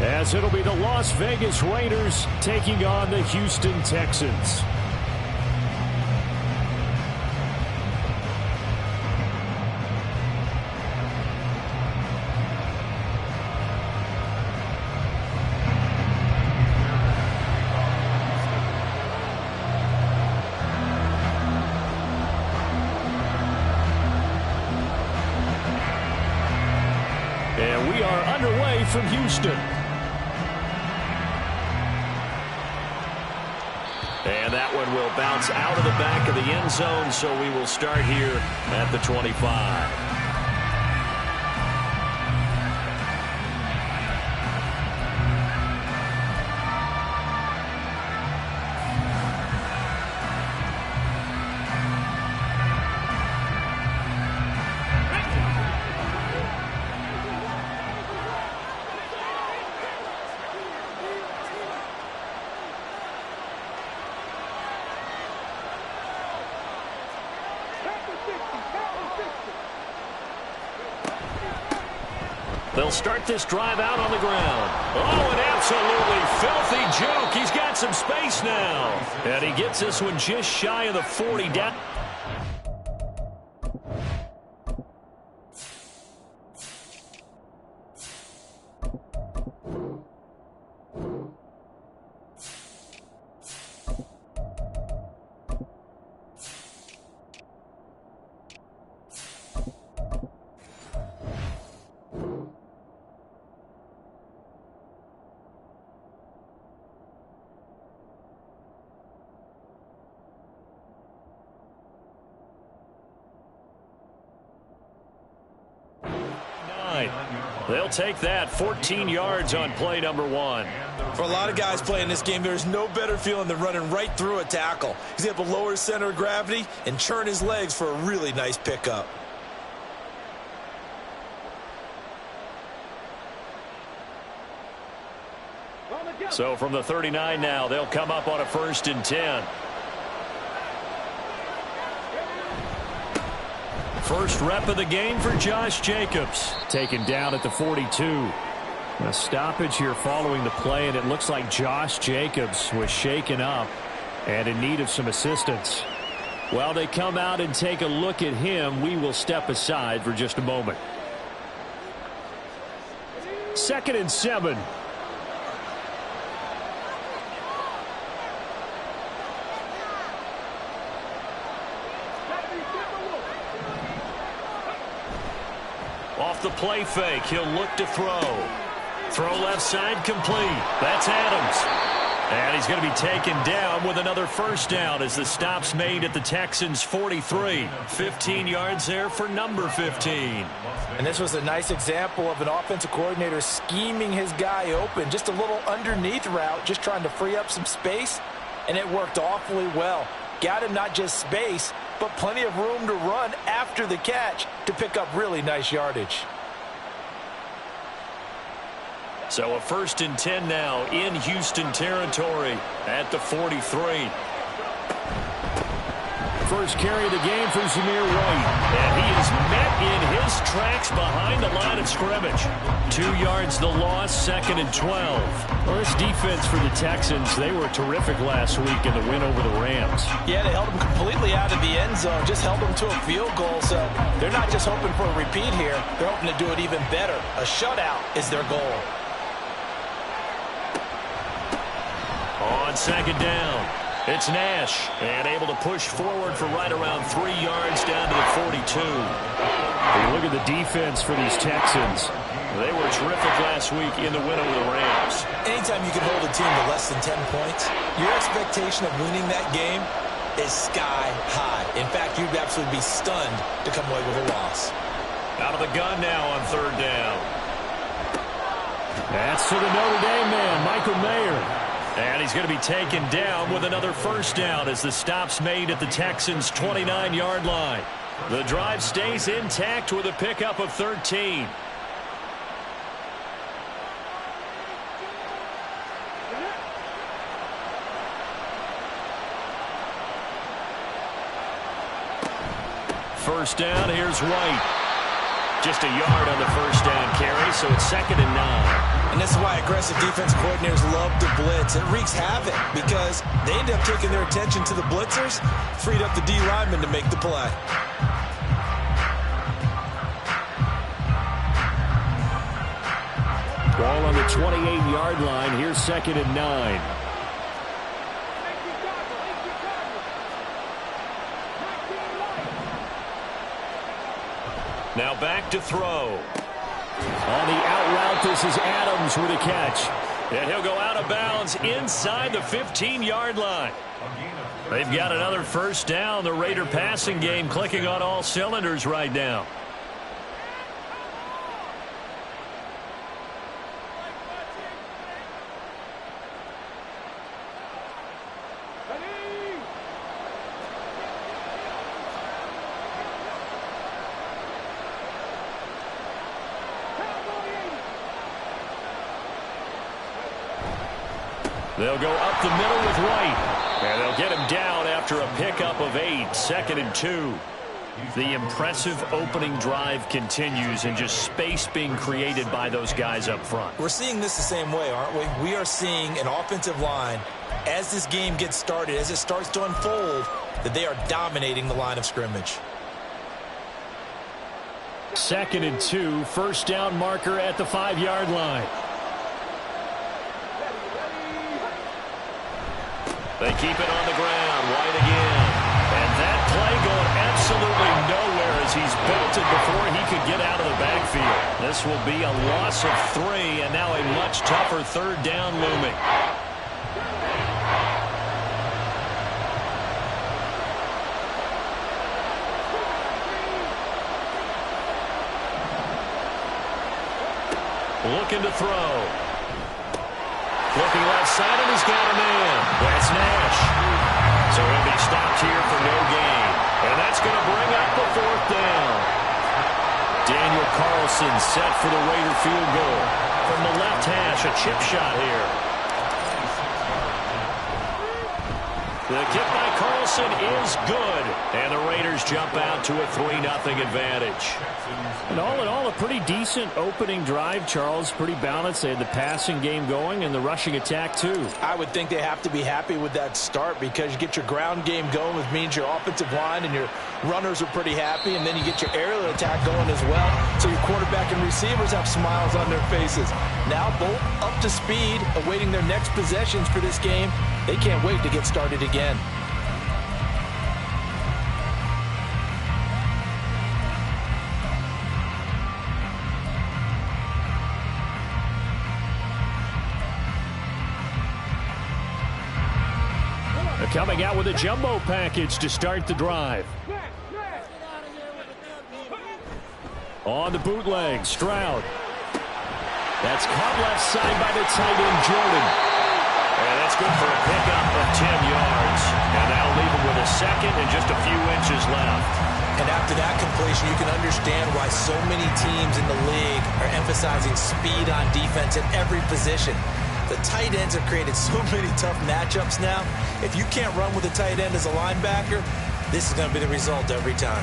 as it'll be the Las Vegas Raiders taking on the Houston Texans. And we are underway from Houston. And that one will bounce out of the back of the end zone, so we will start here at the 25. They'll start this drive out on the ground. Oh, an absolutely filthy juke. He's got some space now. And he gets this one just shy of the 40 down. They'll take that 14 yards on play number 1. For a lot of guys playing this game, there's no better feeling than running right through a tackle. He's able to lower his center of gravity and churn his legs for a really nice pickup. So from the 39 now, they'll come up on a 1st and 10. First rep of the game for Josh Jacobs. Taken down at the 42. A stoppage here following the play, and it looks like Josh Jacobs was shaken up and in need of some assistance. While they come out and take a look at him, we will step aside for just a moment. 2nd and 7. Off the play fake, he'll look to throw. Throw left side complete. That's Adams. And he's going to be taken down with another 1st down as the stop's made at the Texans' 43. 15 yards there for number 15. And this was a nice example of an offensive coordinator scheming his guy open. Just a little underneath route, just trying to free up some space. And it worked awfully well. Got him not just space, but plenty of room to run after the catch to pick up really nice yardage. So a 1st and 10 now in Houston territory at the 43. First carry of the game for Zamir White. And he is met in his tracks behind the line of scrimmage. 2 yards the loss, 2nd and 12. Well, this defense for the Texans, they were terrific last week in the win over the Rams. Yeah, they held them completely out of the end zone, just held them to a field goal. So they're not just hoping for a repeat here. They're hoping to do it even better. A shutout is their goal. On 2nd down, it's Nash, and able to push forward for right around 3 yards down to the 42. You look at the defense for these Texans. They were terrific last week in the win over the Rams. Anytime you can hold a team to less than 10 points, your expectation of winning that game is sky high. In fact, you'd absolutely be stunned to come away with a loss. Out of the gun now on 3rd down. That's to the Notre Dame man, Michael Mayer. And he's going to be taken down with another 1st down as the stop's made at the Texans' 29-yard line. The drive stays intact with a pickup of 13. First down, here's White. Just a yard on the 1st down carry, so it's 2nd and 9. And this is why a Aggressive defense coordinators love to blitz. It wreaks havoc because they end up taking their attention to the blitzers, freed up the D lineman to make the play. Ball on the 28-yard line. Here's 2nd and 9. Now back to throw. On the out route, this is Adams with a catch. And he'll go out of bounds inside the 15-yard line. They've got another first down. The Raider passing game clicking on all cylinders right now. They'll go up the middle with White. And they'll get him down after a pickup of 8. 2nd and 2. The impressive opening drive continues, and just space being created by those guys up front. We're seeing this the same way, aren't we? We are seeing an offensive line, as this game gets started, as it starts to unfold, that they are dominating the line of scrimmage. 2nd and 2. First down marker at the 5-yard line. They keep it on the ground. White again. And that play going absolutely nowhere as he's belted before he could get out of the backfield. This will be a loss of 3, and now a much tougher 3rd down looming. Looking to throw. Looking left side, and he's got a man. That's Nash. So he'll be stopped here for no gain. And that's going to bring up the 4th down. Daniel Carlson set for the Raider field goal. From the left hash, a chip shot here. The kick by Carlson is good. And the Raiders jump out to a 3-0 advantage. And all in all, a pretty decent opening drive, Charles. Pretty balanced. They had the passing game going and the rushing attack, too. I would think they have to be happy with that start because you get your ground game going, which means your offensive line and your runners are pretty happy, and then you get your aerial attack going as well. So your quarterback and receivers have smiles on their faces. Now both up to speed, awaiting their next possessions for this game. They can't wait to get started again. Coming out with a jumbo package to start the drive. On the bootleg, Stroud. That's caught left side by the tight end, Jordan. And that's good for a pickup of 10 yards. And that'll leave him with a 2nd and just a few inches left. And after that completion, you can understand why so many teams in the league are emphasizing speed on defense at every position. The tight ends have created so many tough matchups now. If you can't run with a tight end as a linebacker, this is going to be the result every time.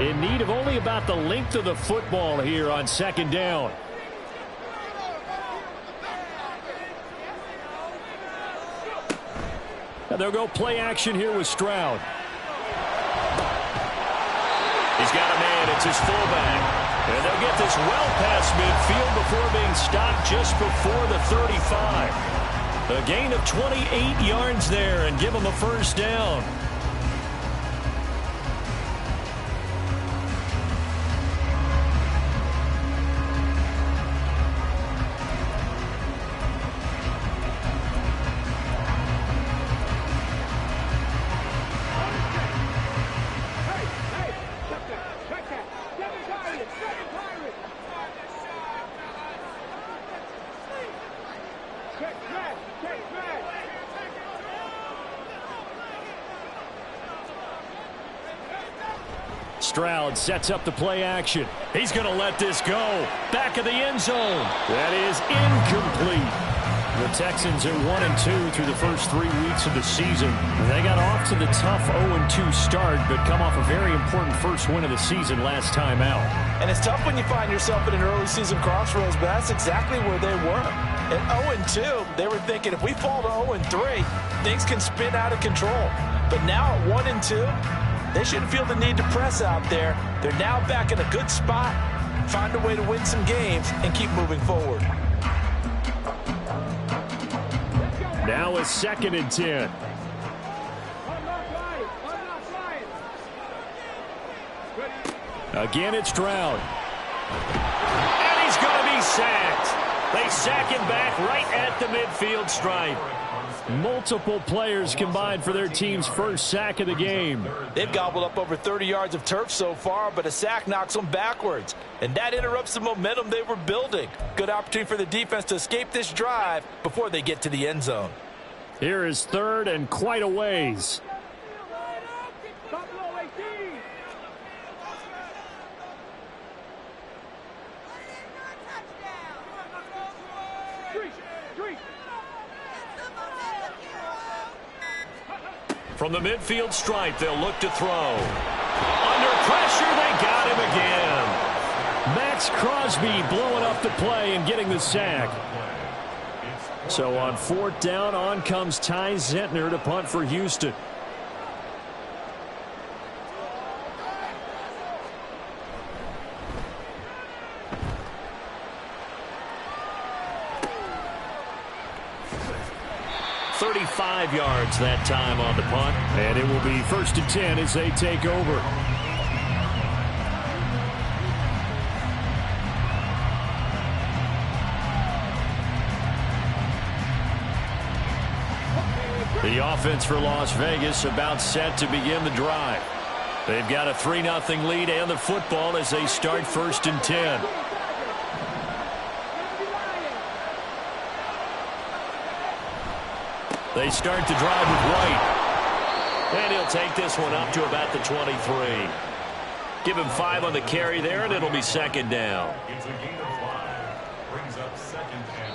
In need of only about the length of the football here on 2nd down. And they'll go play action here with Stroud. He's got a man. It's his fullback. And they'll get this well past midfield before being stopped just before the 35. A gain of 28 yards there and give him a first down. Stroud sets up the play action. He's going to let this go. Back of the end zone. That is incomplete. The Texans are 1-2 through the first 3 weeks of the season. They got off to the tough 0-2 start, but come off a very important first win of the season last time out. And it's tough when you find yourself in an early season crossroads, but that's exactly where they were. At 0-2, they were thinking if we fall to 0-3, things can spin out of control. But now at 1-2, they shouldn't feel the need to press out there. They're now back in a good spot, find a way to win some games, and keep moving forward. Now a 2nd and 10. Again, it's Stroud. And he's going to be sacked. They sack him back right at the midfield stripe. Multiple players combined for their team's first sack of the game. They've gobbled up over 30 yards of turf so far, but a sack knocks them backwards. And that interrupts the momentum they were building. Good opportunity for the defense to escape this drive before they get to the end zone. Here is 3rd and quite a ways. From the midfield stripe, they'll look to throw. Under pressure, they got him again. Max Crosby blowing up the play and getting the sack. So on 4th down, on comes Ty Zentner to punt for Houston. .35 yards that time on the punt. And it will be 1st and 10 as they take over. The offense for Las Vegas about set to begin the drive. They've got a 3-0 lead and the football as they start 1st and 10. They start the drive with White. And he'll take this one up to about the 23. Give him 5 on the carry there, and it'll be 2nd down.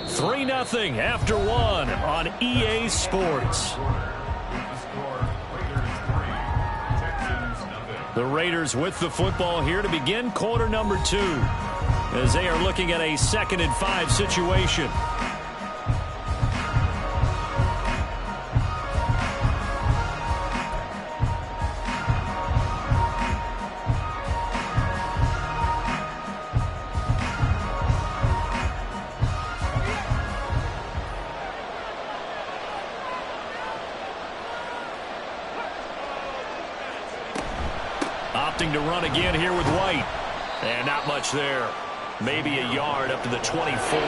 3-0 after 1 on EA Sports. The Raiders with the football here to begin quarter number 2 as they are looking at a 2nd and 5 situation. Opting to run again here with White. And not much there. Maybe a yard up to the 24.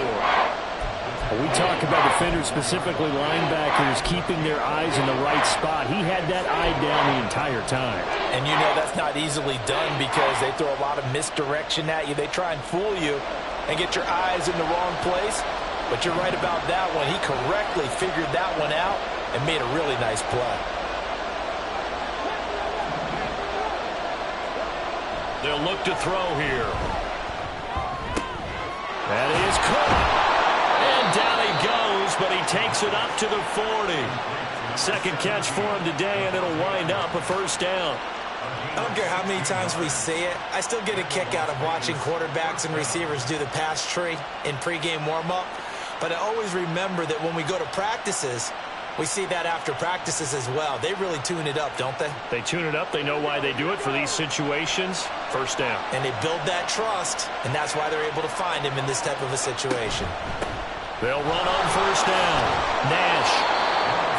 We talk about defenders, specifically linebackers, keeping their eyes in the right spot. He had that eye down the entire time. And you know that's not easily done because they throw a lot of misdirection at you. They try and fool you and get your eyes in the wrong place. But you're right about that one. He correctly figured that one out and made a really nice play. They'll look to throw here. That is caught. And down he goes, but he takes it up to the 40. 2nd catch for him today, and it'll wind up a 1st down. I don't care how many times we say it. I still get a kick out of watching quarterbacks and receivers do the pass tree in pregame warm-up. But I always remember that when we go to practices, we see that after practices as well. They really tune it up, don't they? They tune it up. They know why they do it for these situations. 1st down. And they build that trust, and that's why they're able to find him in this type of a situation. They'll run on 1st down. Nash.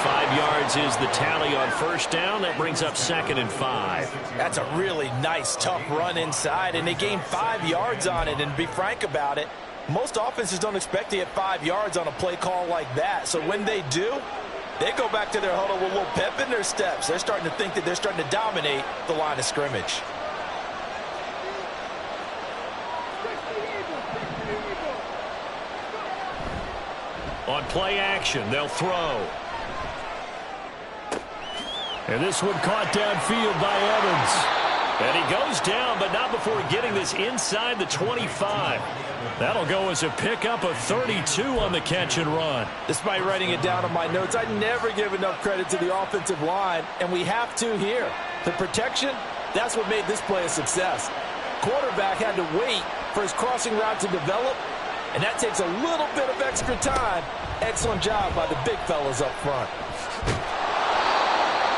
5 yards is the tally on 1st down. That brings up 2nd and 5. That's a really nice, tough run inside, and they gained 5 yards on it. And to be frank about it, most offenses don't expect to get 5 yards on a play call like that. So when they do, they go back to their huddle with a little pep in their steps. They're starting to think that they're starting to dominate the line of scrimmage. On play action, they'll throw. And this one caught downfield by Evans. And he goes down, but not before getting this inside the 25. That'll go as a pickup of 32 on the catch and run. Despite writing it down on my notes, I never give enough credit to the offensive line, and we have to here. The protection, that's what made this play a success. Quarterback had to wait for his crossing route to develop, and that takes a little bit of extra time. Excellent job by the big fellas up front.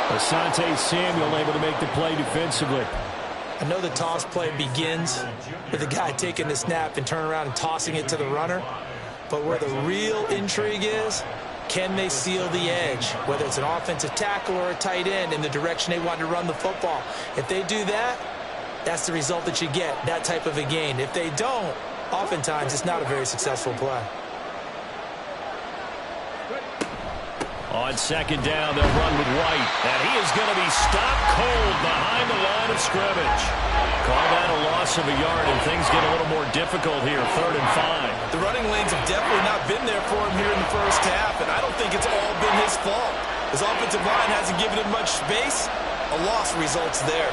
Asante Samuel able to make the play defensively. I know the toss play begins with the guy taking the snap and turning around and tossing it to the runner. But where the real intrigue is, can they seal the edge? Whether it's an offensive tackle or a tight end in the direction they want to run the football. If they do that, that's the result that you get, that type of a gain. If they don't, oftentimes it's not a very successful play. On second down, they'll run with White. And he is going to be stopped cold behind the line of scrimmage. Call that a loss of a yard, and things get a little more difficult here, 3rd and 5. The running lanes have definitely not been there for him here in the first half, and I don't think it's all been his fault. His offensive line hasn't given him much space. A loss results there.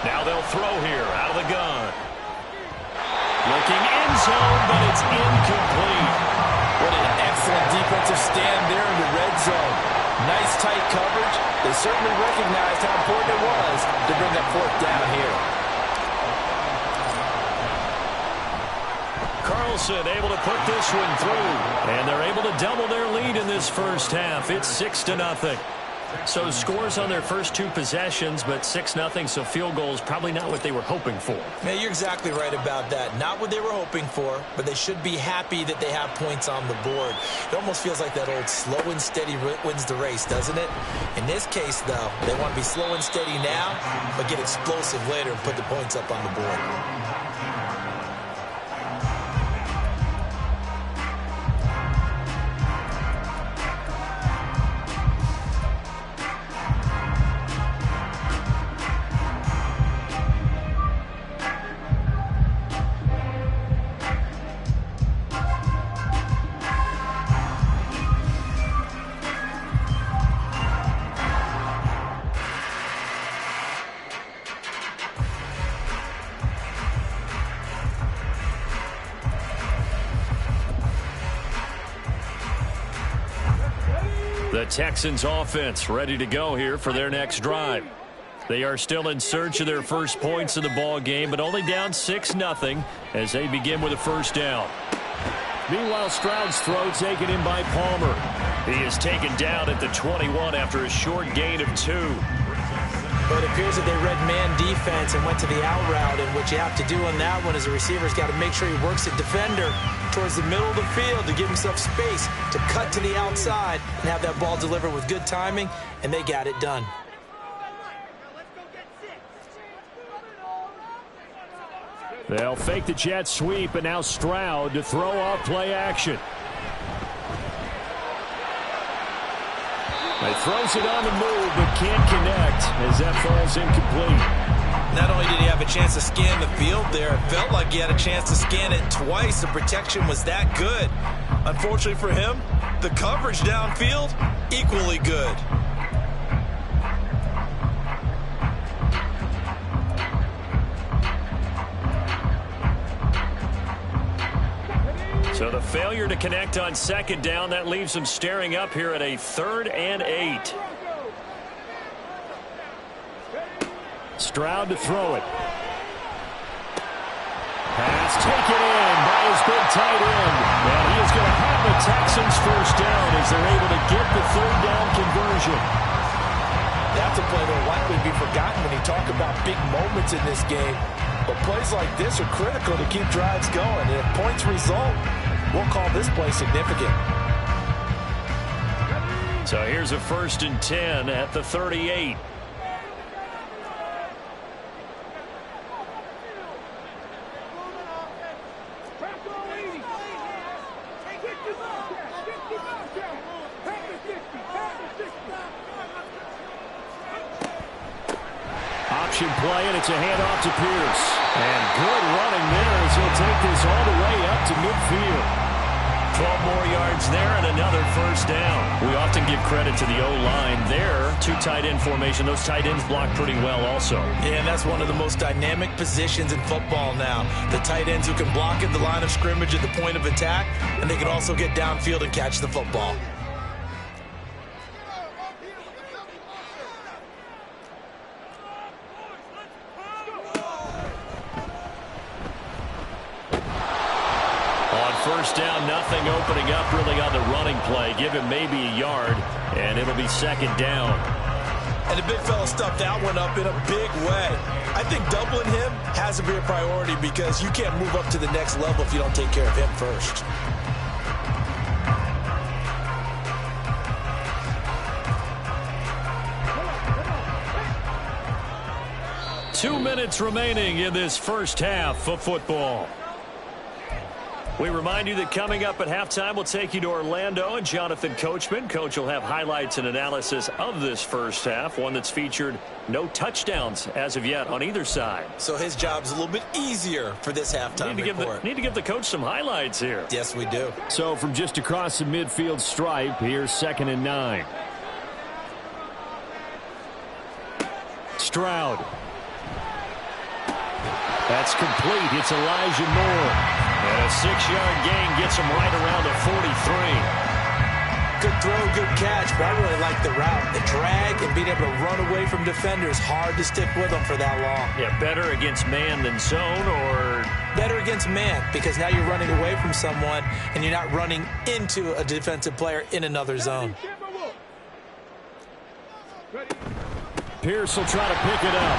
Now they'll throw here out of the gun. Looking end zone, but it's incomplete. What an excellent defensive stand there in the red zone. Nice tight coverage. They certainly recognized how important it was to bring that 4th down here. Carlson able to put this one through. And they're able to double their lead in this first half. It's 6-0. So scores on their first 2 possessions, but 6-0, so field goal is probably not what they were hoping for. Man, you're exactly right about that. Not what they were hoping for, but they should be happy that they have points on the board. It almost feels like that old slow and steady wins the race, doesn't it? In this case, though, they want to be slow and steady now, but get explosive later and put the points up on the board. The Texans offense ready to go here for their next drive. They are still in search of their first points in the ball game, but only down 6-0 as they begin with a 1st down. Meanwhile, Stroud's throw taken in by Palmer. He is taken down at the 21 after a short gain of 2. But it appears that they read man defense and went to the out route, and what you have to do on that one is the receiver's got to make sure he works the defender towards the middle of the field to give himself space to cut to the outside and have that ball delivered with good timing, and they got it done. They'll fake the jet sweep, and now Stroud to throw off play action. He throws it on the move, but can't connect as that falls incomplete. Not only did he have a chance to scan the field there, it felt like he had a chance to scan it twice. The protection was that good. Unfortunately for him, the coverage downfield, equally good. So the failure to connect on 2nd down, that leaves them staring up here at a 3rd and 8. Stroud to throw it. Pass taken in by his big tight end. And he is going to have the Texans 1st down as they're able to get the 3rd down conversion. That's a play that will likely be forgotten when you talk about big moments in this game. But plays like this are critical to keep drives going. And if points result, we'll call this play significant. So here's a 1st and 10 at the 38. Option play, and it's a handoff to Pierce. And good running there as he'll take this all the way up to midfield. 12 more yards there and another first down. We often give credit to the O-line there. Two tight end formation. Those tight ends block pretty well also. Yeah, and that's one of the most dynamic positions in football now. The tight ends who can block at the line of scrimmage at the point of attack, and they can also get downfield and catch the football. First down, nothing opening up really on the running play. Give him maybe a yard, and it'll be second down. And the big fella stuffed that one up in a big way. I think doubling him has to be a priority because you can't move up to the next level if you don't take care of him first. Two minutes remaining in this first half of football. We remind you that coming up at halftime, we'll take you to Orlando and Jonathan Coachman. Coach will have highlights and analysis of this first half, one that's featured no touchdowns as of yet on either side. So his job's a little bit easier for this halftime report. Need to give the coach some highlights here. Yes, we do. So from just across the midfield stripe, here's 2nd and 9. Stroud. That's complete. It's Elijah Moore. And a 6-yard gain gets him right around the 43. Good throw, good catch, but I really like the route. The drag and being able to run away from defenders, hard to stick with them for that long. Yeah, better against man than zone, or? Better against man, because now you're running away from someone and you're not running into a defensive player in another zone. Pierce will try to pick it up.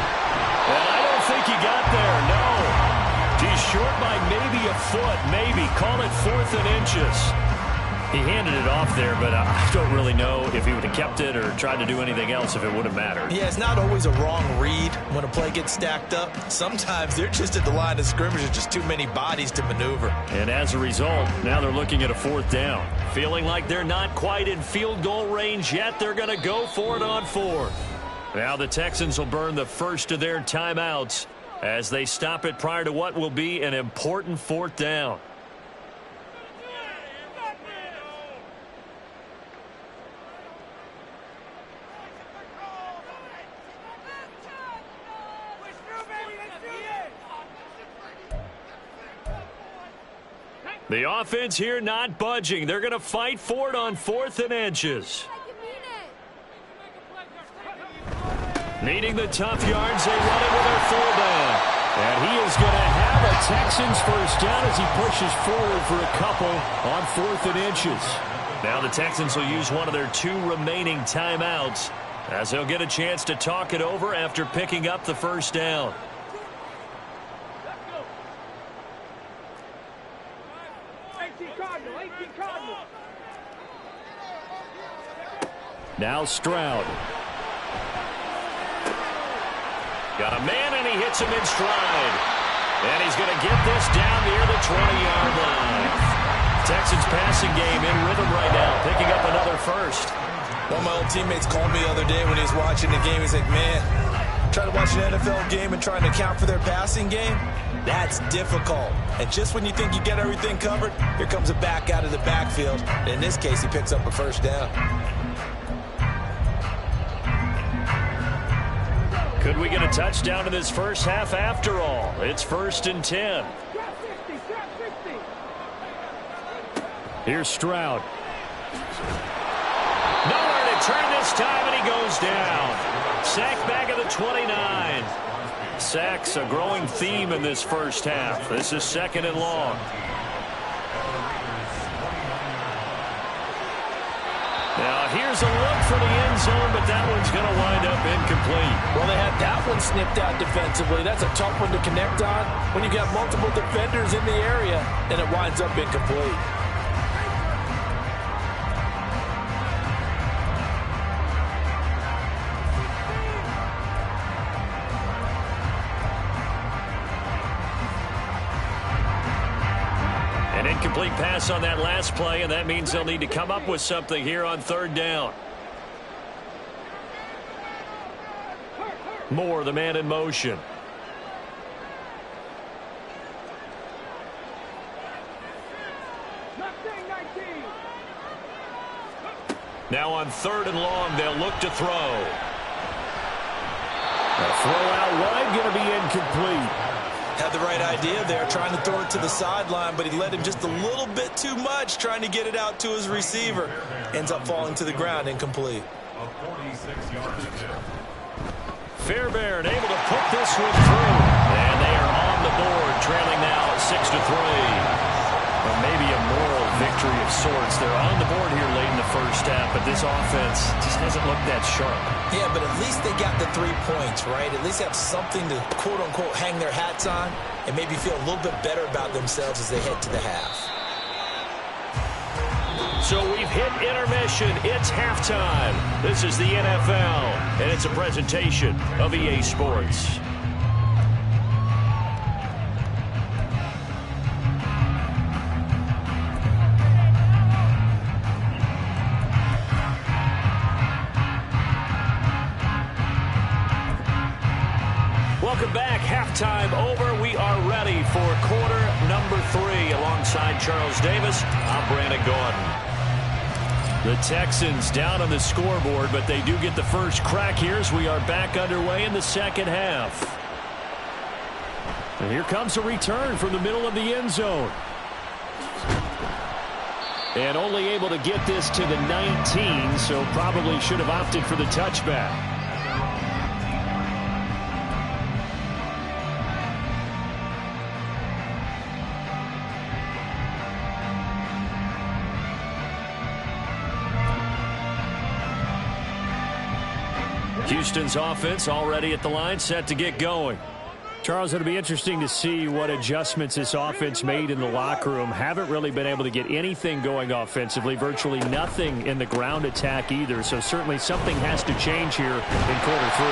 And I don't think he got there, no. He's short by maybe a foot, maybe. Call it 4th and inches. He handed it off there, but I don't really know if he would have kept it or tried to do anything else if it would have mattered. Yeah, it's not always a wrong read when a play gets stacked up. Sometimes they're just at the line of scrimmage. There's just too many bodies to maneuver. And as a result, now they're looking at a 4th down. Feeling like they're not quite in field goal range yet, they're going to go for it on 4th. Now the Texans will burn the first of their timeouts as they stop it prior to what will be an important 4th down. The offense here not budging. They're going to fight for it on 4th and inches. Needing the tough yards, they run it with their fullback. And he is going to have a Texans first down as he pushes forward for a couple on 4th and inches. Now the Texans will use one of their 2 remaining timeouts as they'll get a chance to talk it over after picking up the first down. Now Stroud. Got a man, and he hits him in stride. And he's going to get this down near the 20-yard line. Texans passing game in rhythm right now, picking up another first. One of my old teammates called me the other day when he was watching the game. He's like, man, trying to watch an NFL game and trying to account for their passing game, that's difficult. And just when you think you get everything covered, here comes a back out of the backfield. And in this case, he picks up a first down. Could we get a touchdown in this first half after all? It's 1st and 10. Here's Stroud. Nowhere to turn this time, and he goes down. Sack back at the 29. Sacks a growing theme in this first half. This is 2nd and long. Now, here's a look for the end zone, but that one's going to wind up incomplete. Well, they had that one snipped out defensively. That's a tough one to connect on when you got multiple defenders in the area, and it winds up incomplete. An incomplete pass on that last play, and that means they'll need to come up with something here on 3rd down. Moore, the man in motion. Now on 3rd and long, they'll look to throw. A throw out wide, going to be incomplete. Had the right idea there, trying to throw it to the sideline, but he led him just a little bit too much, trying to get it out to his receiver. Ends up falling to the ground, incomplete. Fairbairn able to put this one through. And they are on the board, trailing now 6-3. Or maybe a moral victory of sorts. They're on the board here late in the first half, but this offense just hasn't looked that sharp. Yeah, but at least they got the 3 points, right? At least have something to, quote-unquote, hang their hats on and maybe feel a little bit better about themselves as they head to the half. So we've hit intermission. It's halftime. This is the NFL, and it's a presentation of EA Sports. Welcome back. Halftime over. We are ready for quarter number 3. Alongside Charles Davis, I'm Brandon Gordon. The Texans down on the scoreboard, but they do get the first crack here as we are back underway in the second half. And here comes a return from the middle of the end zone. And only able to get this to the 19, so probably should have opted for the touchback. Houston's offense already at the line, set to get going. Charles, it'll be interesting to see what adjustments this offense made in the locker room. Haven't really been able to get anything going offensively, virtually nothing in the ground attack either. So certainly something has to change here in quarter 3.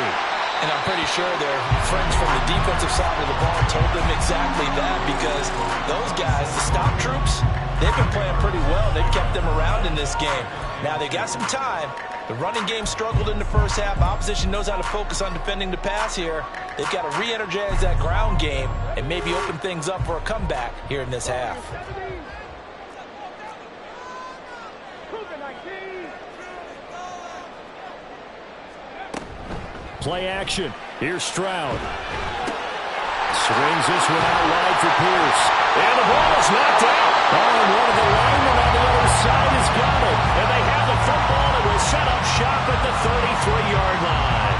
And I'm pretty sure their friends from the defensive side of the ball told them exactly that, because those guys, the stop troops, they've been playing pretty well. They've kept them around in this game. Now they got some time. The running game struggled in the first half. Opposition knows how to focus on defending the pass here. They've got to re-energize that ground game and maybe open things up for a comeback here in this half. Play action. Here's Stroud. Swings this one out wide for Pierce. And the ball is knocked out. Oh, and one of the linemen on the other side has got it. And they have the football and will set up shop at the 33-yard line.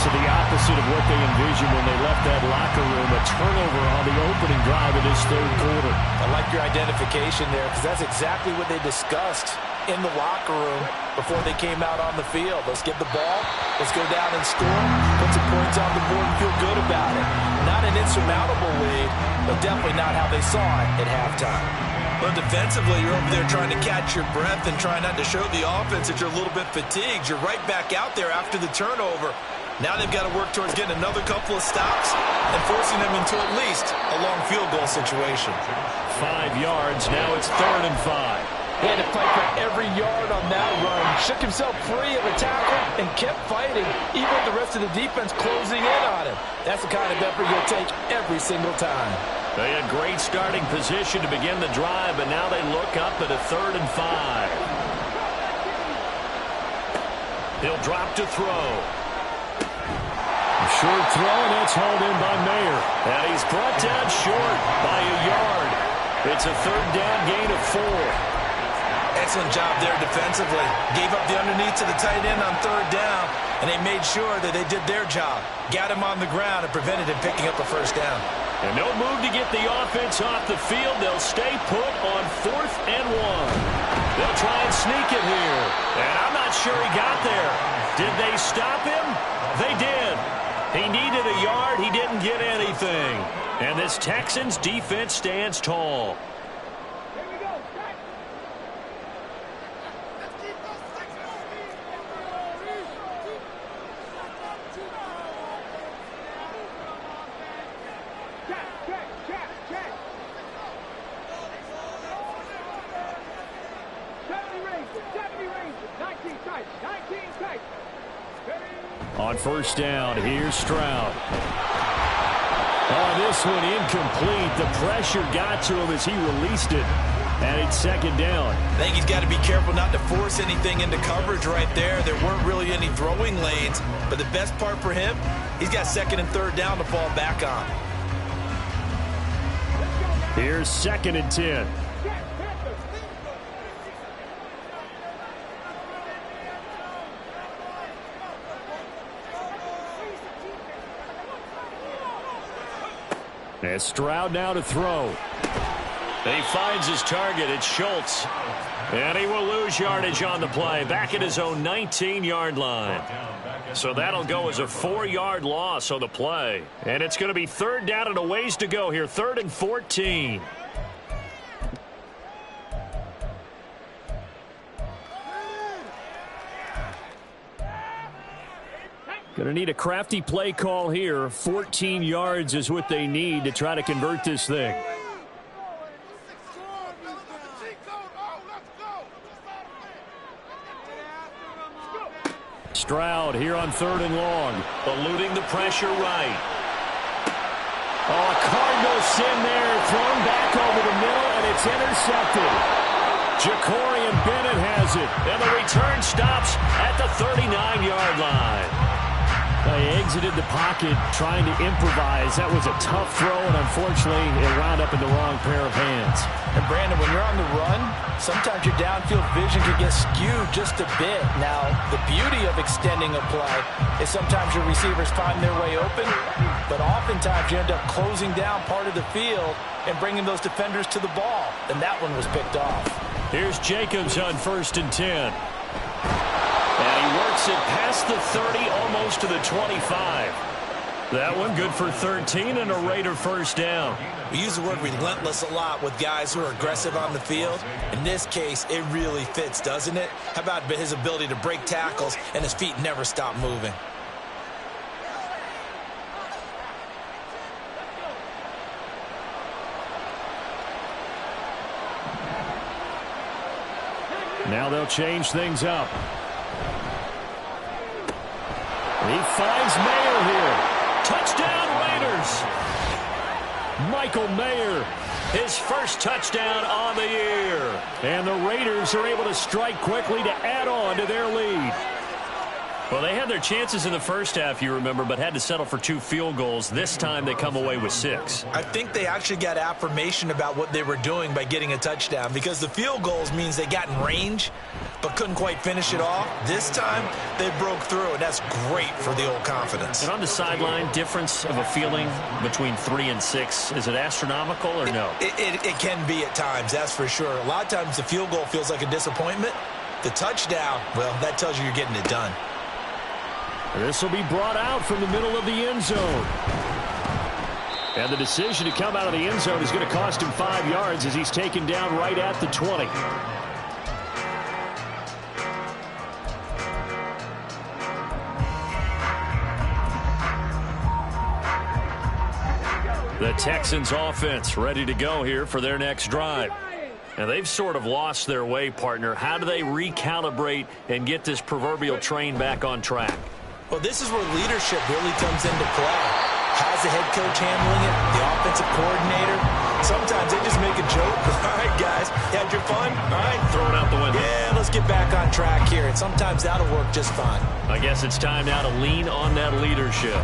To the opposite of what they envisioned when they left that locker room, a turnover on the opening drive of this third quarter. I like your identification there, because that's exactly what they discussed in the locker room before they came out on the field. Let's get the ball, let's go down and score, put some points on the board and feel good about it. Not an insurmountable lead, but definitely not how they saw it at halftime. But defensively, you're over there trying to catch your breath and trying not to show the offense that you're a little bit fatigued. You're right back out there after the turnover. Now they've got to work towards getting another couple of stops and forcing them into at least a long field goal situation. 5 yards, now it's 3rd and 5. He had to fight for every yard on that run. Shook himself free of a tackle and kept fighting, even with the rest of the defense closing in on him. That's the kind of effort you'll take every single time. They had great starting position to begin the drive, but now they look up at a 3rd and 5. He'll drop to throw. A short throw, and that's hauled in by Mayer. And he's brought down short by a yard. It's a 3rd down gain of 4. Excellent job there defensively. Gave up the underneath to the tight end on 3rd down, and they made sure that they did their job. Got him on the ground and prevented him picking up a 1st down. And no move to get the offense off the field. They'll stay put on 4th and 1. They'll try and sneak it here. And I'm not sure he got there. Did they stop him? They did. He needed a yard. He didn't get anything. And this Texans defense stands tall. On 1st down, here's Stroud. Oh, this one incomplete. The pressure got to him as he released it. And it's second down. I think he's got to be careful not to force anything into coverage right there. There weren't really any throwing lanes, but the best part for him, he's got second and third down to fall back on. Here's second and 10. And Stroud now to throw. He finds his target. It's Schultz. And he will lose yardage on the play. Back at his own 19-yard line. So that'll go as a 4-yard loss on the play. And it's going to be third down and a ways to go here. 3rd and 14. Going to need a crafty play call here. 14 yards is what they need to try to convert this thing. Stroud here on 3rd and long. Eluding the pressure right. Oh, a Cardinal sin there. Thrown back over the middle, and it's intercepted. Jacorian Bennett has it. And the return stops at the 39-yard line. He exited the pocket trying to improvise. That was a tough throw, and unfortunately, it wound up in the wrong pair of hands. And, Brandon, when you're on the run, sometimes your downfield vision can get skewed just a bit. Now, the beauty of extending a play is sometimes your receivers find their way open, but oftentimes you end up closing down part of the field and bringing those defenders to the ball. And that one was picked off. Here's Jacobs on 1st and 10. And he works it past the 30, almost to the 25. That one good for 13 and a Raider first down. We use the word relentless a lot with guys who are aggressive on the field. In this case, it really fits, doesn't it? How about his ability to break tackles and his feet never stop moving? Now they'll change things up. He finds Mayer here. Touchdown, Raiders. Michael Mayer, his first touchdown on the year. And the Raiders are able to strike quickly to add on to their lead. Well, they had their chances in the first half, you remember, but had to settle for 2 field goals. This time they come away with 6. I think they actually got affirmation about what they were doing by getting a touchdown, because the field goals means they got in range but couldn't quite finish it off. This time they broke through, and that's great for the old confidence. And on the sideline, difference of a feeling between 3 and 6, is it astronomical or no? It can be at times, that's for sure. A lot of times the field goal feels like a disappointment. The touchdown, well, that tells you you're getting it done. This will be brought out from the middle of the end zone. And the decision to come out of the end zone is going to cost him 5 yards as he's taken down right at the 20. The Texans offense ready to go here for their next drive. And they've sort of lost their way, partner. How do they recalibrate and get this proverbial train back on track? Well, this is where leadership really comes into play. How's the head coach handling it? The offensive coordinator? Sometimes they just make a joke. All right, guys, you had your fun? All right, throw it out the window. Yeah, let's get back on track here. And sometimes that'll work just fine. I guess it's time now to lean on that leadership.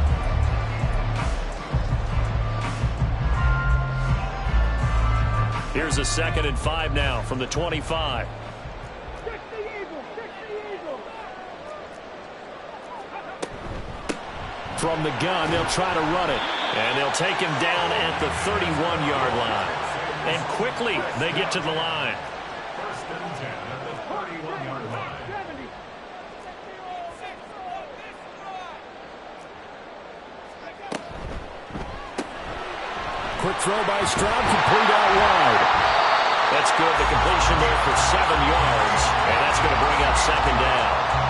Here's a 2nd and 5 now from the 25. From the gun, they'll try to run it. And they'll take him down at the 31-yard line. And quickly, they get to the line. First and 10 at the 31-yard line. Quick throw by Stroud, complete out wide. That's good. The completion there for 7 yards. And that's going to bring up second down.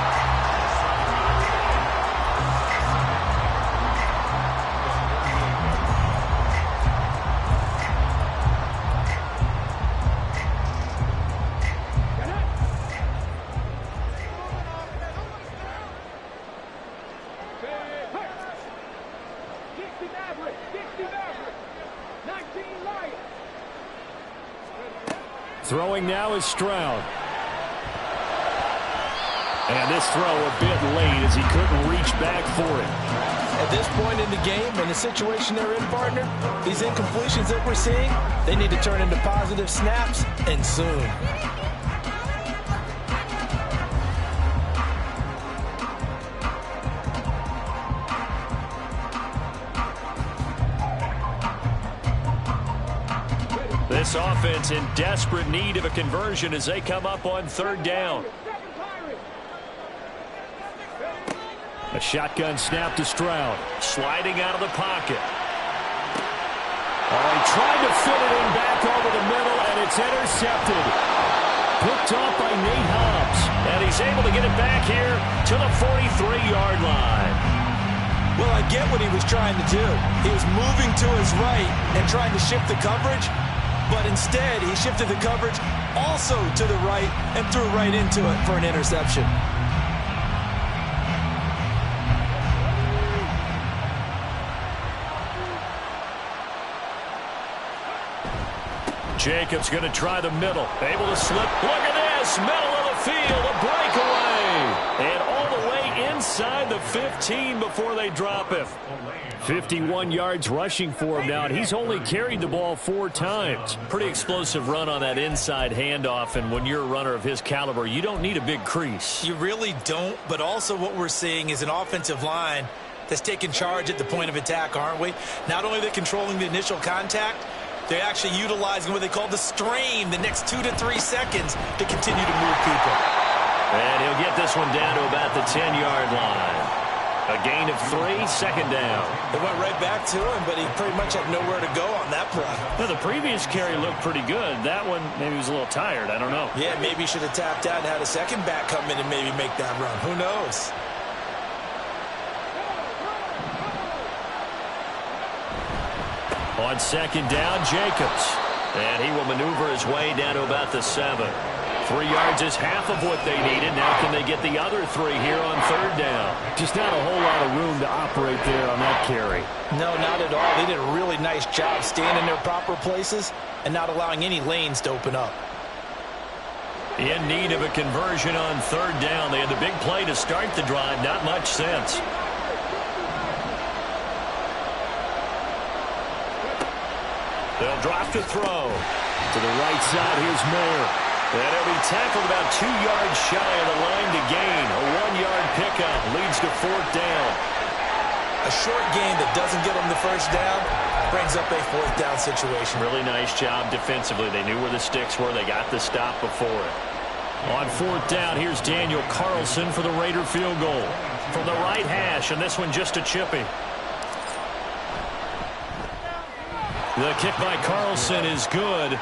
Throwing now is Stroud. And this throw a bit late as he couldn't reach back for it. At this point in the game, in the situation they're in, partner, these incompletions that we're seeing, they need to turn into positive snaps, and soon. This offense in desperate need of a conversion as they come up on third down. A shotgun snap to Stroud. Sliding out of the pocket. Oh, he tried to fit it in back over the middle, and it's intercepted. Picked off by Nate Hobbs. And he's able to get it back here to the 43-yard line. Well, I get what he was trying to do. He was moving to his right and trying to shift the coverage, but instead he shifted the coverage also to the right and threw right into it for an interception. Jacobs going to try the middle. Able to slip. Look at this. Middle of the field. A breakaway. And all the way inside the 15 before they drop him. 51 yards rushing for him now, and he's only carried the ball 4 times. Pretty explosive run on that inside handoff, and when you're a runner of his caliber, you don't need a big crease. You really don't, but also what we're seeing is an offensive line that's taking charge at the point of attack, aren't we? Not only are they controlling the initial contact, they're actually utilizing what they call the strain, the next 2 to 3 seconds to continue to move people. And he'll get this one down to about the 10-yard line. A gain of 3, second down. It went right back to him, but he pretty much had nowhere to go on that play. Now, the previous carry looked pretty good. That one, maybe he was a little tired. I don't know. Yeah, maybe he should have tapped out and had a second back come in and maybe make that run. Who knows? On second down, Jacobs. And he will maneuver his way down to about the 7. 3 yards is half of what they needed. Now can they get the other 3 here on third down? Just not a whole lot of room to operate there on that carry. No, not at all. They did a really nice job staying in their proper places and not allowing any lanes to open up. In need of a conversion on third down. They had the big play to start the drive. Not much sense. They'll drop to throw. To the right side, here's Mayer. And he'll be tackled about 2 yards shy of the line to gain. A 1-yard pickup leads to fourth down. A short gain that doesn't get them the first down brings up a fourth down situation. Really nice job defensively. They knew where the sticks were. They got the stop before it. On fourth down, here's Daniel Carlson for the Raider field goal. From the right hash, and this one just a chippy. The kick by Carlson is good.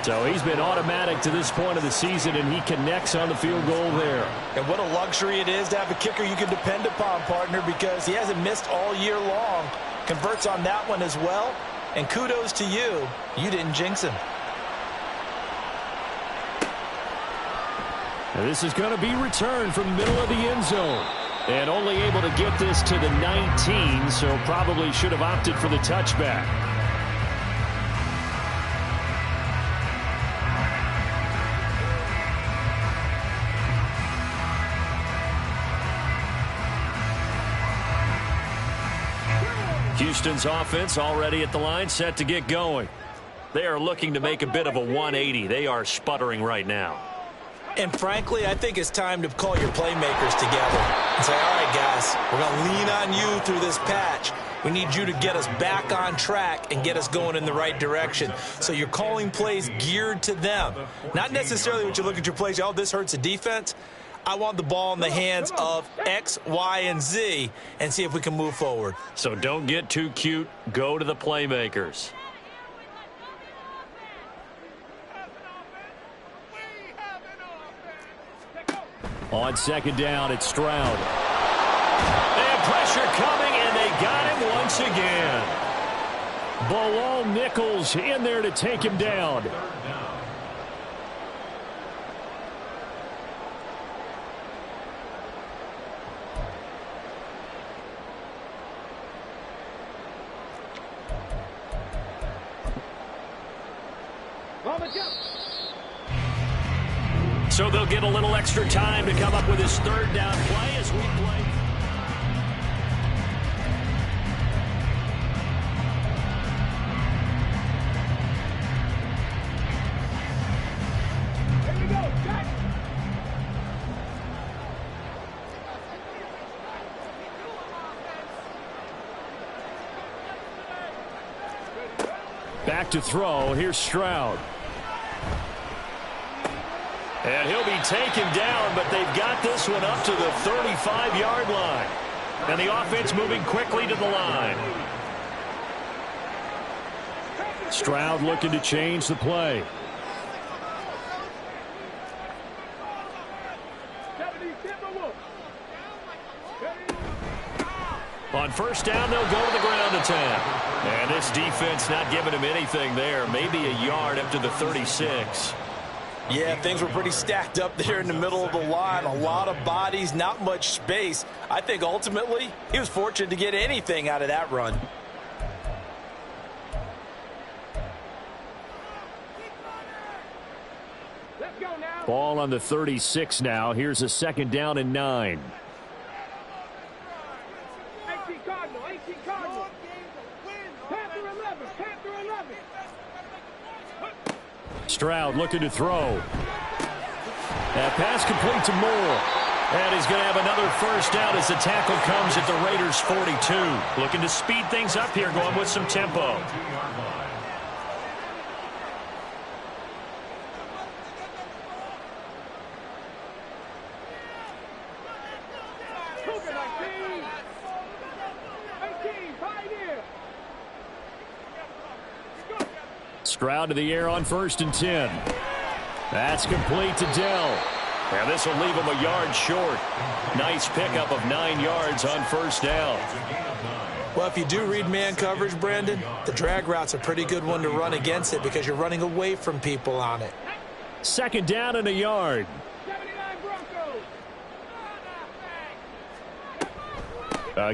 So he's been automatic to this point of the season, and he connects on the field goal there. And what a luxury it is to have a kicker you can depend upon, partner, because he hasn't missed all year long. Converts on that one as well. And kudos to you. You didn't jinx him. Now this is going to be returned from the middle of the end zone. And only able to get this to the 19, so probably should have opted for the touchback. Houston's offense already at the line, set to get going. They are looking to make a bit of a 180. They are sputtering right now. And frankly, I think it's time to call your playmakers together and say, all right, guys, we're going to lean on you through this patch. We need you to get us back on track and get us going in the right direction. So you're calling plays geared to them. Not necessarily when you look at your plays, oh, this hurts the defense. I want the ball in the hands of X, Y, and Z and see if we can move forward. So don't get too cute. Go to the playmakers. On second down, it's Stroud. They have pressure coming, and they got him once again. Bilal Nichols in there to take him down. So they'll get a little extra time to come up with his third down play as we play. Back to throw. Here's Stroud. And he'll be taken down, but they've got this one up to the 35-yard line. And the offense moving quickly to the line. Stroud looking to change the play. On first down, they'll go to the ground attack. And this defense not giving him anything there. Maybe a yard up to the 36. Yeah, things were pretty stacked up there in the middle of the line. A lot of bodies, not much space. I think ultimately he was fortunate to get anything out of that run. Ball on the 36 now. Here's a 2nd down and 9. Stroud looking to throw. That pass complete to Moore. And he's going to have another first down as the tackle comes at the Raiders' 42. Looking to speed things up here, going with some tempo. Stroud to the air on 1st and 10. That's complete to Dell. And this will leave him a yard short. Nice pickup of 9 yards on 1st down. Well, if you do read man coverage, Brandon, the drag route's a pretty good one to run against it because you're running away from people on it. 2nd down and a yard.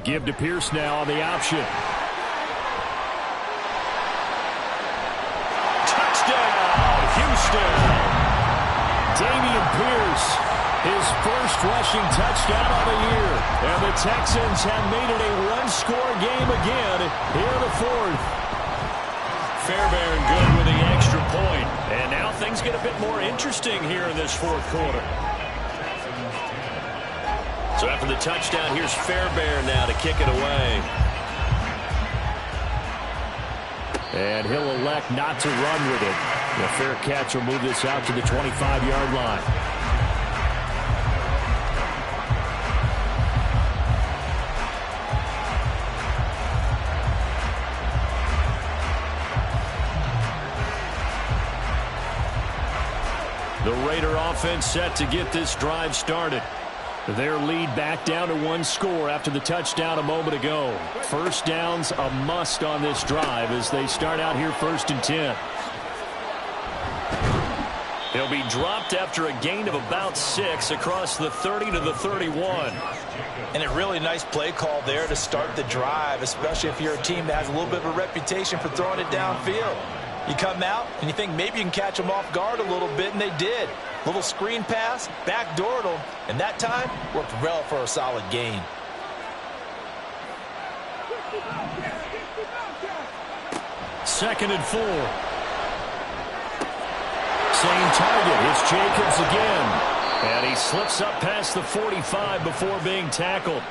Give to Pierce now on the option. Houston. Dameon Pierce, his first rushing touchdown of the year. And the Texans have made it a one-score game again here in the 4th. Fairbairn good with the extra point. And now things get a bit more interesting here in this 4th quarter. So after the touchdown, here's Fairbairn now to kick it away. And he'll elect not to run with it. The fair catch will move this out to the 25-yard line. The Raider offense set to get this drive started. Their lead back down to 1 score after the touchdown a moment ago. First down's a must on this drive as they start out here 1st and 10. He'll be dropped after a gain of about 6 across the 30 to the 31. And a really nice play call there to start the drive, especially if you're a team that has a little bit of a reputation for throwing it downfield. You come out and you think maybe you can catch them off guard a little bit, and they did. Little screen pass, backdoored them, and that time worked well for a solid gain. Second and 4. Same target. It's Jacobs again. And he slips up past the 45 before being tackled.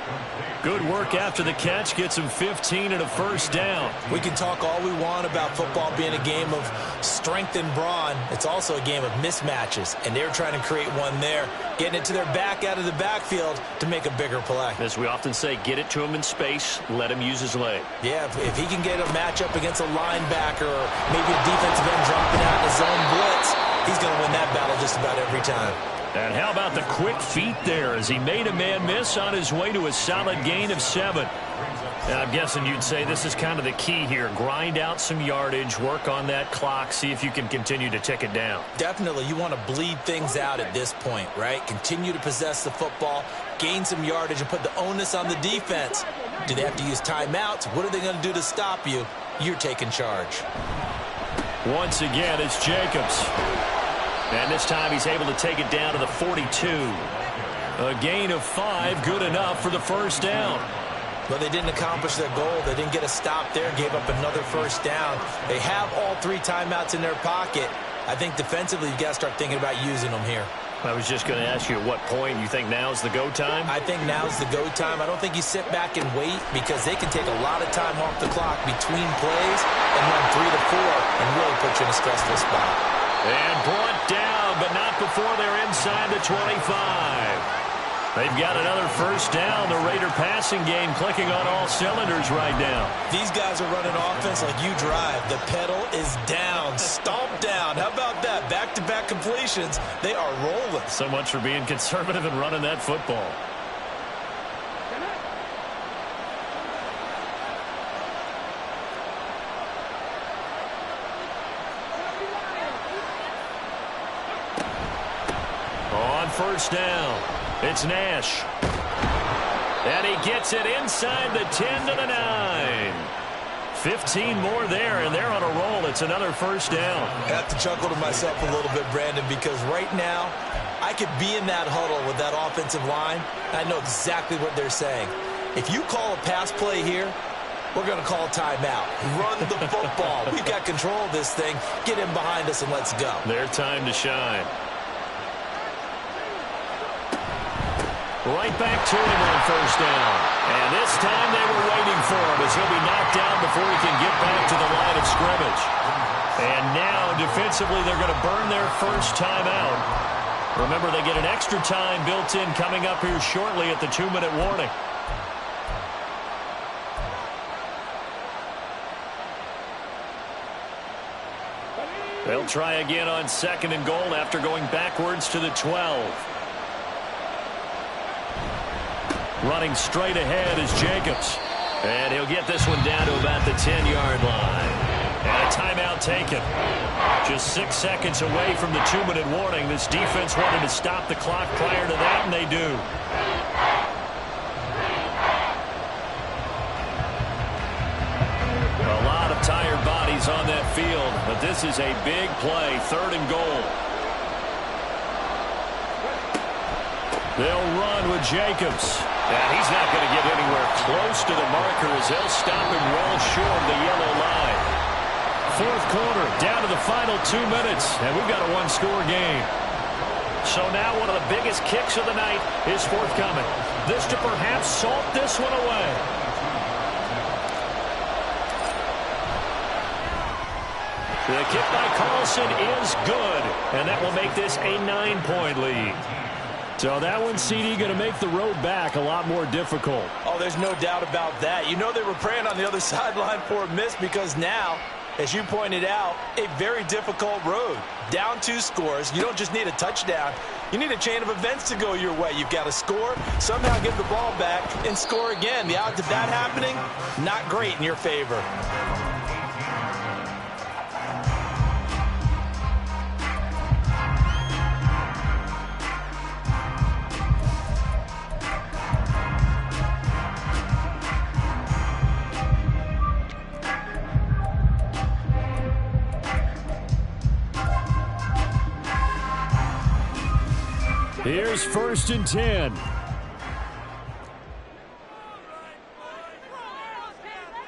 Good work after the catch. Gets him 15 and a first down. We can talk all we want about football being a game of strength and brawn. It's also a game of mismatches, and they're trying to create one there, getting it to their back out of the backfield to make a bigger play. As we often say, get it to him in space, let him use his leg. Yeah, if he can get a matchup against a linebacker or maybe a defensive end dropping out in a zone blitz, he's going to win that battle just about every time. And how about the quick feet there as he made a man miss on his way to a solid gain of 7. And I'm guessing you'd say this is kind of the key here. Grind out some yardage, work on that clock, see if you can continue to tick it down. Definitely. You want to bleed things out at this point, right? Continue to possess the football, gain some yardage, and put the onus on the defense. Do they have to use timeouts? What are they going to do to stop you? You're taking charge. Once again, it's Jacobs. And this time he's able to take it down to the 42. A gain of 5, good enough for the first down. But they didn't accomplish their goal. They didn't get a stop there, gave up another first down. They have all 3 timeouts in their pocket. I think defensively you've got to start thinking about using them here. I was just going to ask you at what point you think now's the go time? I think now's the go time. I don't think you sit back and wait because they can take a lot of time off the clock between plays and run 3 to 4 and really put you in a stressful spot. And brought down, but not before they're inside the 25. They've got another first down. The Raider passing game clicking on all cylinders right now. These guys are running offense like you drive. The pedal is down, stomped down. How about that? Back-to-back completions. They are rolling. So much for being conservative and running that football. On first down, it's Nash. And he gets it inside the 10 to the 9. 15 more there, and they're on a roll. It's another first down. I have to chuckle to myself a little bit, Brandon, because right now I could be in that huddle with that offensive line. I know exactly what they're saying. If you call a pass play here, we're going to call a timeout. Run the football. We've got control of this thing. Get in behind us and let's go. Their time to shine. Right back to him on first down. And this time they were waiting for him as he'll be knocked down before he can get back to the line of scrimmage. And now defensively they're going to burn their first timeout. Remember, they get an extra time built in coming up here shortly at the 2-minute warning. They'll try again on 2nd and goal after going backwards to the 12. Running straight ahead is Jacobs. And he'll get this one down to about the 10-yard line. And a timeout taken. Just 6 seconds away from the 2-minute warning. This defense wanted to stop the clock prior to that, and they do. A lot of tired bodies on that field, but this is a big play, 3rd and goal. They'll run with Jacobs. And he's not going to get anywhere close to the marker as they'll stop him well short of the yellow line. 4th quarter, down to the final 2 minutes, and we've got a 1-score game. So now one of the biggest kicks of the night is forthcoming. This to perhaps salt this one away. The kick by Carlson is good, and that will make this a 9-point lead. So that one, CD, going to make the road back a lot more difficult. Oh, there's no doubt about that. You know they were praying on the other sideline for a miss because now, as you pointed out, a very difficult road. Down 2 scores. You don't just need a touchdown. You need a chain of events to go your way. You've got to score, somehow give the ball back, and score again. The odds of that happening, not great in your favor. Here's 1st and 10.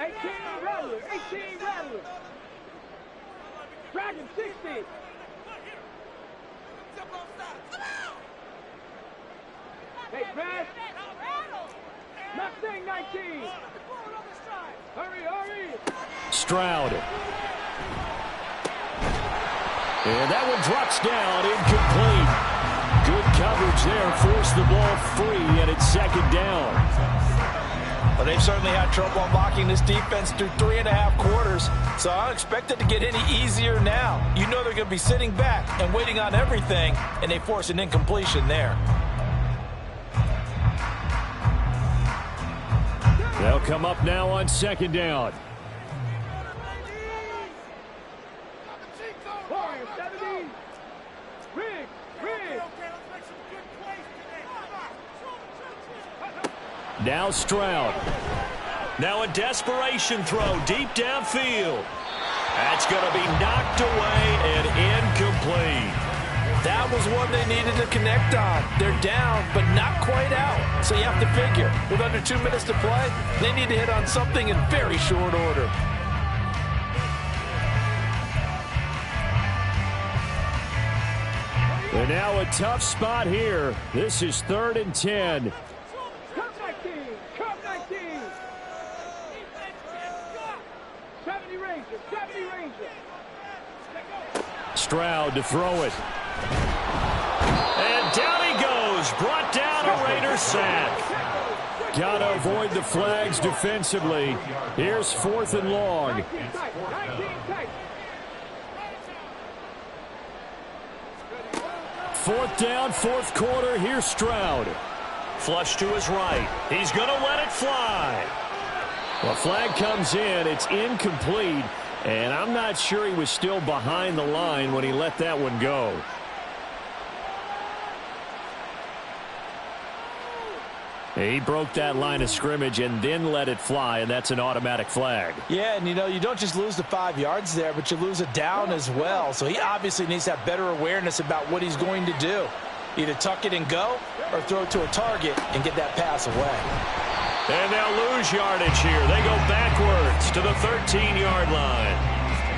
18 Rattler, 18 Rattler. Dragon 60. Hey, pass. Mustang 19. Hurry, hurry. Stroud. And that one drops down, incomplete. Good coverage there, forced the ball free, and it's 2nd down. Well, they've certainly had trouble unlocking this defense through 3.5 quarters, so I don't expect it to get any easier now. You know they're going to be sitting back and waiting on everything, and they force an incompletion there. They'll come up now on 2nd down. Now Stroud. Now a desperation throw deep downfield. That's going to be knocked away and incomplete. That was one they needed to connect on. They're down, but not quite out. So you have to figure, with under 2 minutes to play, they need to hit on something in very short order. And now a tough spot here. This is 3rd and 10. Come 19. Come 19. 70 Ranger. 70 Ranger. Stroud to throw it. And down he goes. Brought down a Raiders sack. Got to avoid the flags defensively. Here's 4th and long. 19 tight. 4th down, 4th quarter. Here's Stroud. Flush to his right. He's going to let it fly. Well, flag comes in. It's incomplete. And I'm not sure he was still behind the line when he let that one go. He broke that line of scrimmage and then let it fly, and that's an automatic flag. Yeah, and you don't just lose the 5 yards there, but you lose it down as well. So he obviously needs to have better awareness about what he's going to do. Either tuck it and go or throw it to a target and get that pass away. And they'll lose yardage here. They go backwards to the 13-yard line.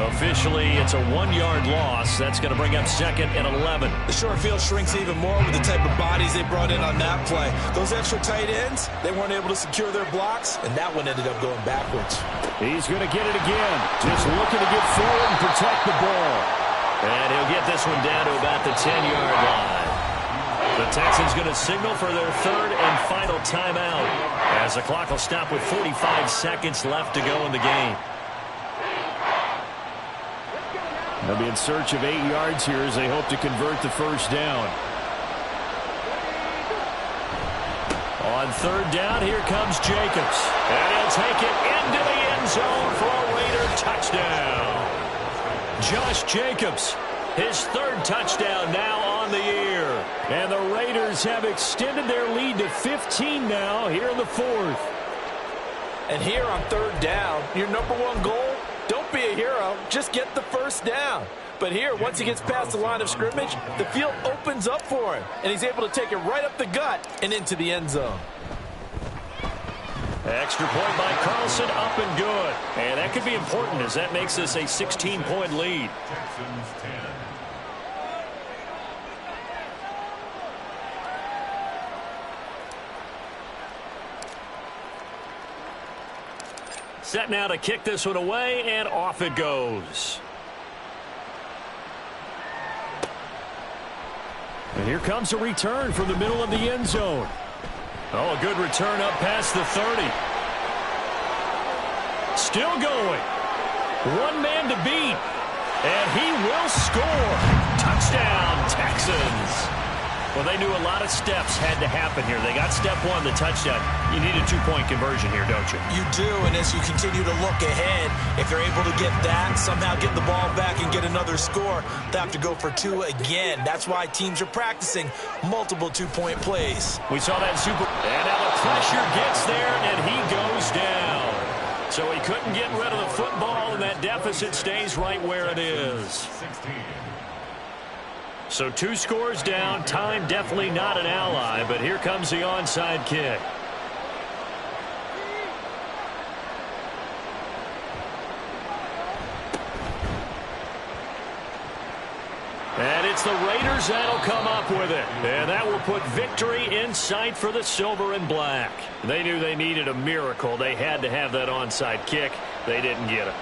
Officially, it's a 1-yard loss. That's going to bring up 2nd and 11. The short field shrinks even more with the type of bodies they brought in on that play. Those extra tight ends, they weren't able to secure their blocks, and that one ended up going backwards. He's going to get it again. Just looking to get forward and protect the ball. And he'll get this one down to about the 10-yard line. The Texans going to signal for their 3rd and final timeout as the clock will stop with 45 seconds left to go in the game. They'll be in search of 8 yards here as they hope to convert the 1st down. On 3rd down, here comes Jacobs. And he'll take it into the end zone for a Raider touchdown. Josh Jacobs, his 3rd touchdown now on the year. And the Raiders have extended their lead to 15 now here in the 4th. And here on 3rd down, your number one goal, don't be a hero, just get the 1st down. But here, once he gets past the line of scrimmage, the field opens up for him, and he's able to take it right up the gut and into the end zone. Extra point by Carlson, up and good. And that could be important as that makes this a 16-point lead. Texans 10. Set now to kick this one away, and off it goes. And here comes a return from the middle of the end zone. Oh, a good return up past the 30. Still going. One man to beat. And he will score. Touchdown, Texans. Well, they knew a lot of steps had to happen here. They got step 1, the touchdown. You need a 2-point conversion here, don't you? You do, and as you continue to look ahead, if they're able to get that, somehow get the ball back and get another score, they have to go for 2 again. That's why teams are practicing multiple 2-point plays. We saw that super. And now the pressure gets there, and he goes down. So he couldn't get rid of the football, and that deficit stays right where it is. 16. So 2 scores down. Time definitely not an ally, but here comes the onside kick. And it's the Raiders that'll come up with it. And that will put victory in sight for the silver and black. They knew they needed a miracle. They had to have that onside kick. They didn't get it.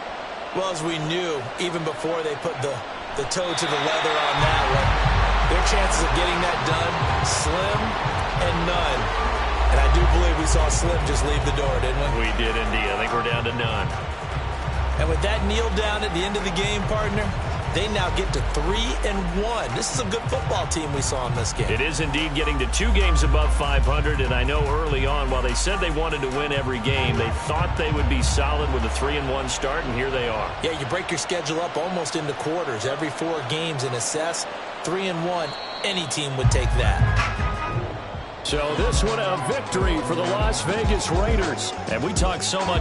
Well, as we knew, even before they put the toe to the leather on that one, their chances of getting that done, slim and none. And I do believe we saw Slim just leave the door, didn't we? We did indeed. I think we're down to none. And with that kneel down at the end of the game, partner, they now get to 3-1. This is a good football team we saw in this game. It is indeed getting to 2 games above 500, and I know early on, while they said they wanted to win every game, they thought they would be solid with a 3-1 start, and here they are. Yeah, you break your schedule up almost into quarters, every 4 games, and assess 3-1. Any team would take that. So this one a victory for the Las Vegas Raiders. And we talk so much